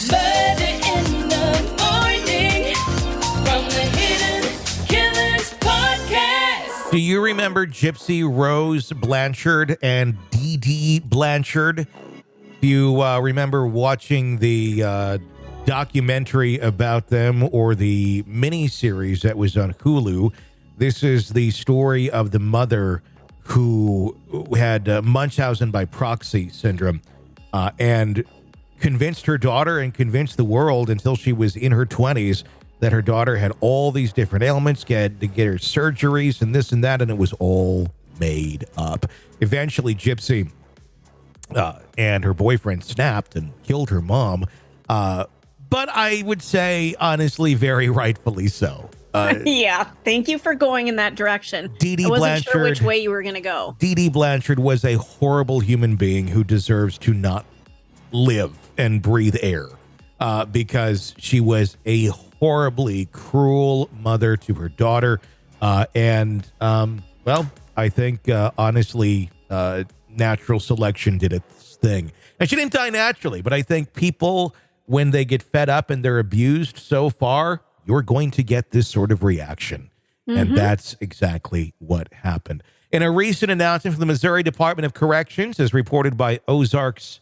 Murder in the morning from the Hidden Killers podcast. Do you remember Gypsy Rose Blanchard and Dee Dee Blanchard? Do you remember watching the documentary about them or the mini-series that was on Hulu? This is the story of the mother who had Munchausen by proxy syndrome and convinced her daughter and convinced the world until she was in her 20s that her daughter had all these different ailments, had to get her surgeries and this and that, and it was all made up. Eventually, Gypsy and her boyfriend snapped and killed her mom, but I would say, honestly, very rightfully so. Yeah, thank you for going in that direction. Dee Dee I wasn't Blanchard, sure which way you were going to go. Dee Dee Blanchard was a horrible human being who deserves to not live and breathe air because she was a horribly cruel mother to her daughter. Well, I think, honestly, natural selection did its thing. And she didn't die naturally, but I think people, when they get fed up and they're abused so far, you're going to get this sort of reaction. And that's exactly what happened. In a recent announcement from the Missouri Department of Corrections, as reported by Ozarks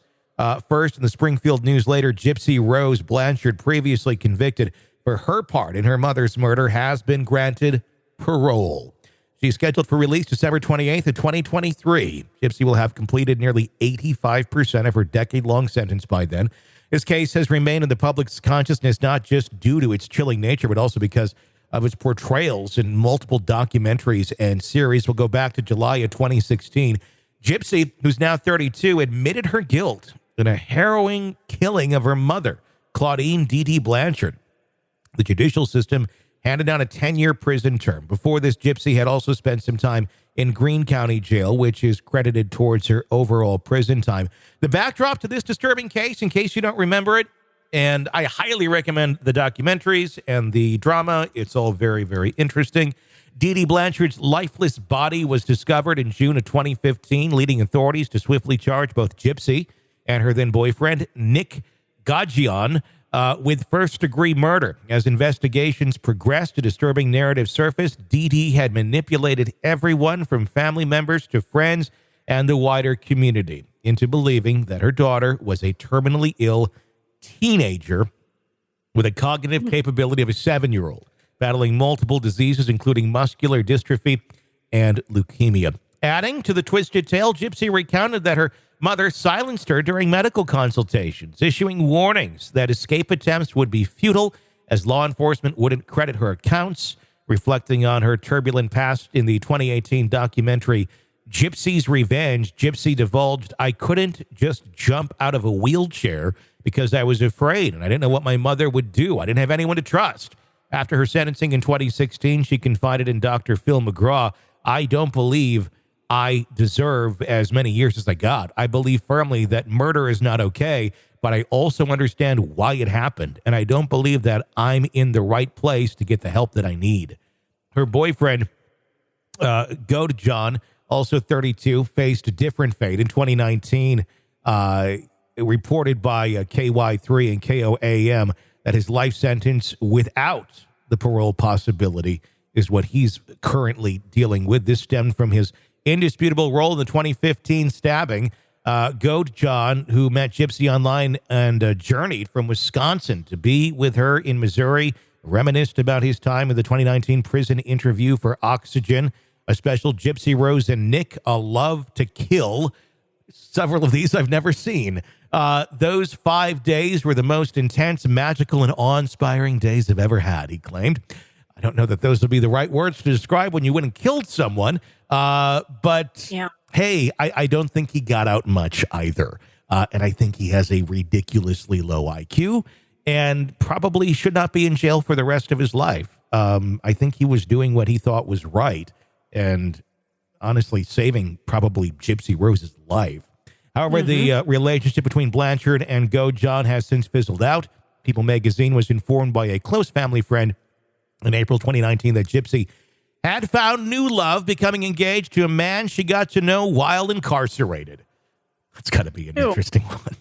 First and the Springfield News-Leader, Gypsy Rose Blanchard, previously convicted for her part in her mother's murder, has been granted parole. She's scheduled for release December 28th of 2023. Gypsy will have completed nearly 85% of her decade-long sentence by then. This case has remained in the public's consciousness not just due to its chilling nature, but also because of its portrayals in multiple documentaries and series. We'll go back to July of 2016. Gypsy, who's now 32, admitted her guilt in a harrowing killing of her mother, Clauddine Dee Dee Blanchard. The judicial system handed down a 10-year prison term. Before this, Gypsy had also spent some time in Greene County Jail, which is credited towards her overall prison time. The backdrop to this disturbing case, in case you don't remember it, and I highly recommend the documentaries and the drama. It's all very, very interesting. Dee Dee Blanchard's lifeless body was discovered in June of 2015, leading authorities to swiftly charge both Gypsy and her then-boyfriend, Nick Gajian, with first-degree murder. As investigations progressed, a disturbing narrative surfaced. Dee Dee had manipulated everyone from family members to friends and the wider community into believing that her daughter was a terminally ill teenager with a cognitive capability of a 7-year-old, battling multiple diseases, including muscular dystrophy and leukemia. Adding to the twisted tale, Gypsy recounted that her mother silenced her during medical consultations, issuing warnings that escape attempts would be futile as law enforcement wouldn't credit her accounts. Reflecting on her turbulent past in the 2018 documentary Gypsy's Revenge, Gypsy divulged, "I couldn't just jump out of a wheelchair because I was afraid and I didn't know what my mother would do. I didn't have anyone to trust." After her sentencing in 2016, she confided in Dr. Phil McGraw, "I don't believe I deserve as many years as I got. I believe firmly that murder is not okay, but I also understand why it happened, and I don't believe that I'm in the right place to get the help that I need." Her boyfriend, Goat John, also 32, faced a different fate in 2019, reported by KY3 and KOAM that his life sentence without the parole possibility is what he's currently dealing with. This stemmed from his indisputable role in the 2015 stabbing. Goat John, who met Gypsy online and journeyed from Wisconsin to be with her in Missouri, reminisced about his time in the 2019 prison interview for Oxygen, a special Gypsy Rose and Nick, A Love to Kill. Several of these I've never seen. Those 5 days were the most intense, magical, and awe-inspiring days I've ever had, he claimed. I don't know that those would be the right words to describe when you went and killed someone. But yeah. Hey, I don't think he got out much either. And I think he has a ridiculously low IQ and probably should not be in jail for the rest of his life. I think he was doing what he thought was right and honestly saving probably Gypsy Rose's life. However, the relationship between Blanchard and Go John has since fizzled out. People magazine was informed by a close family friend in April 2019 that Gypsy had found new love, becoming engaged to a man she got to know while incarcerated. That's got to be an interesting one.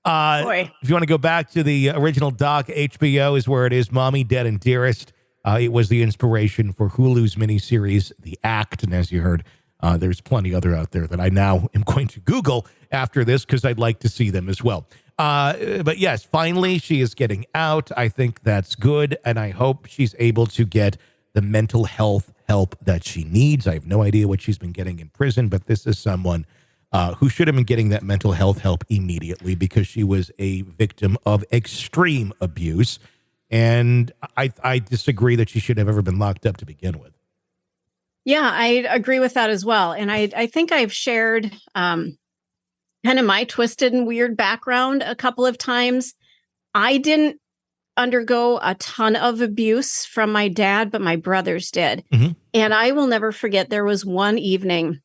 Boy. If you want to go back to the original doc, HBO is where it is. Mommy, Dead, and Dearest. It was the inspiration for Hulu's miniseries, The Act. And as you heard, there's plenty other out there that I now am going to Google after this because I'd like to see them as well. But yes, finally, she is getting out. I think that's good. And I hope she's able to get the mental health help that she needs. I have no idea what she's been getting in prison, but this is someone who should have been getting that mental health help immediately because she was a victim of extreme abuse. And I disagree that she should have ever been locked up to begin with. Yeah, I agree with that as well. And I think I've shared kind of my twisted and weird background a couple of times. I didn't undergo a ton of abuse from my dad, but my brothers did. Mm-hmm. And I will never forget, there was one evening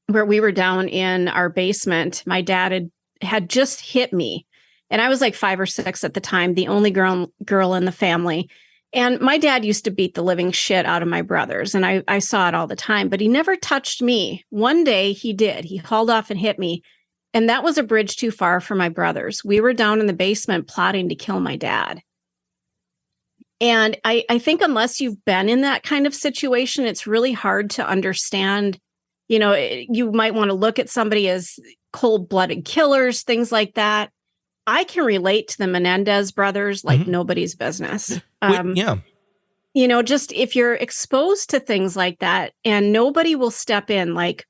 where we were down in our basement. My dad had just hit me. And I was like 5 or 6 at the time, the only girl in the family. And my dad used to beat the living shit out of my brothers. And I saw it all the time, but he never touched me. One day he did. He hauled off and hit me. And that was a bridge too far for my brothers. We were down in the basement plotting to kill my dad. And I think unless you've been in that kind of situation, it's really hard to understand. You know, you might want to look at somebody as cold-blooded killers, things like that. I can relate to the Menendez brothers like nobody's business. Yeah. You know, just if you're exposed to things like that and nobody will step in, like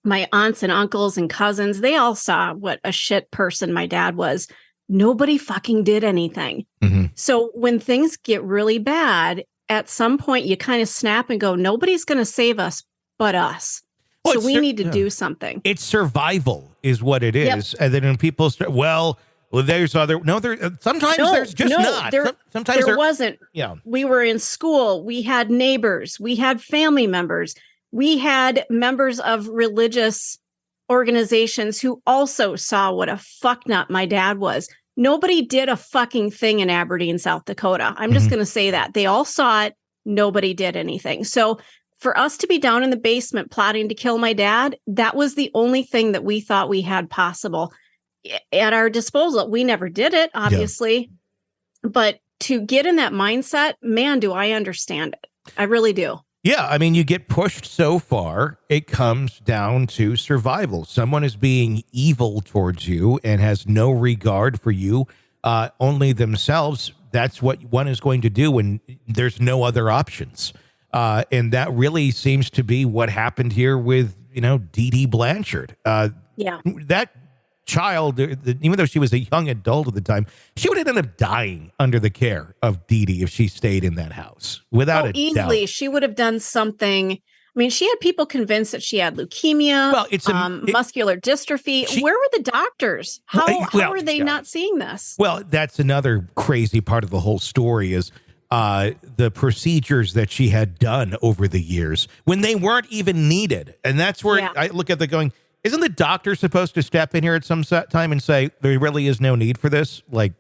my aunts and uncles and cousins, they all saw what a shit person my dad was. Nobody fucking did anything. Mm-hmm. So when things get really bad, at some point you kind of snap and go, nobody's going to save us but us. Well, so we need to do something. It's survival is what it is. Yep. And then when people start, well, there's other, sometimes there's just not. Sometimes there wasn't. Yeah. We were in school. We had neighbors. We had family members. We had members of religious organizations who also saw what a fucknut my dad was. Nobody did a fucking thing in Aberdeen, South Dakota. I'm just going to say that. They all saw it. Nobody did anything. So for us to be down in the basement plotting to kill my dad, that was the only thing that we thought we had possible at our disposal. We never did it, obviously. Yeah. But to get in that mindset, man, do I understand it. I really do. Yeah, I mean, you get pushed so far, it comes down to survival. Someone is being evil towards you and has no regard for you, only themselves. That's what one is going to do when there's no other options. And that really seems to be what happened here with, Dee Dee Blanchard. That child, even though she was a young adult at the time, she would have ended up dying under the care of Dee Dee if she stayed in that house without a easily doubt. She would have done something. I mean, she had people convinced that she had leukemia, muscular dystrophy. Where were the doctors? How were they not seeing this? Well, that's another crazy part of the whole story is the procedures that she had done over the years when they weren't even needed. And that's where I look at the going, isn't the doctor supposed to step in here at some time and say, there really is no need for this? Like,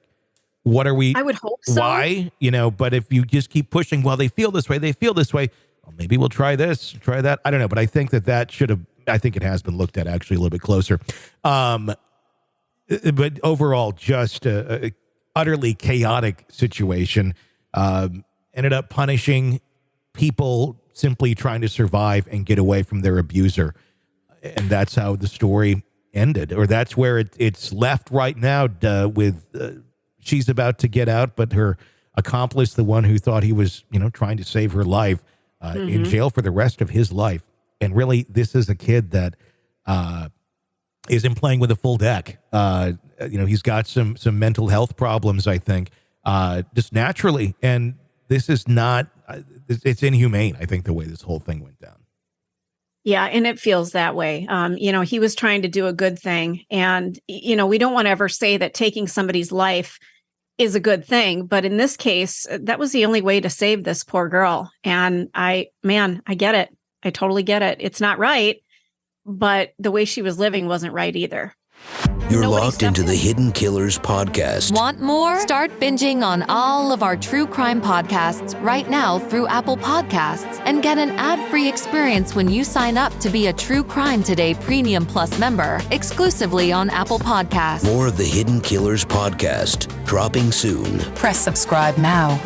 what are we? I would hope so. Why? But if you just keep pushing, well, they feel this way. Well, maybe we'll try this, try that. I don't know. But I think that should have, I think it has been looked at actually a little bit closer. But overall, just a utterly chaotic situation. Ended up punishing people simply trying to survive and get away from their abuser. And that's how the story ended, or that's where it's left right now with she's about to get out, but her accomplice, the one who thought he was, trying to save her life, in jail for the rest of his life. And really, this is a kid that isn't playing with a full deck. He's got some mental health problems, I think, just naturally. And this is not, it's inhumane, I think, the way this whole thing went down. Yeah, and it feels that way. He was trying to do a good thing. And, we don't want to ever say that taking somebody's life is a good thing. But in this case, that was the only way to save this poor girl. And I get it. I totally get it. It's not right. But the way she was living wasn't right either. You're Nobody locked into stepped the in. Hidden Killers podcast. Want more? Start binging on all of our true crime podcasts right now through Apple Podcasts and get an ad-free experience when you sign up to be a True Crime Today Premium Plus member exclusively on Apple Podcasts. More of the Hidden Killers podcast dropping soon. Press subscribe now.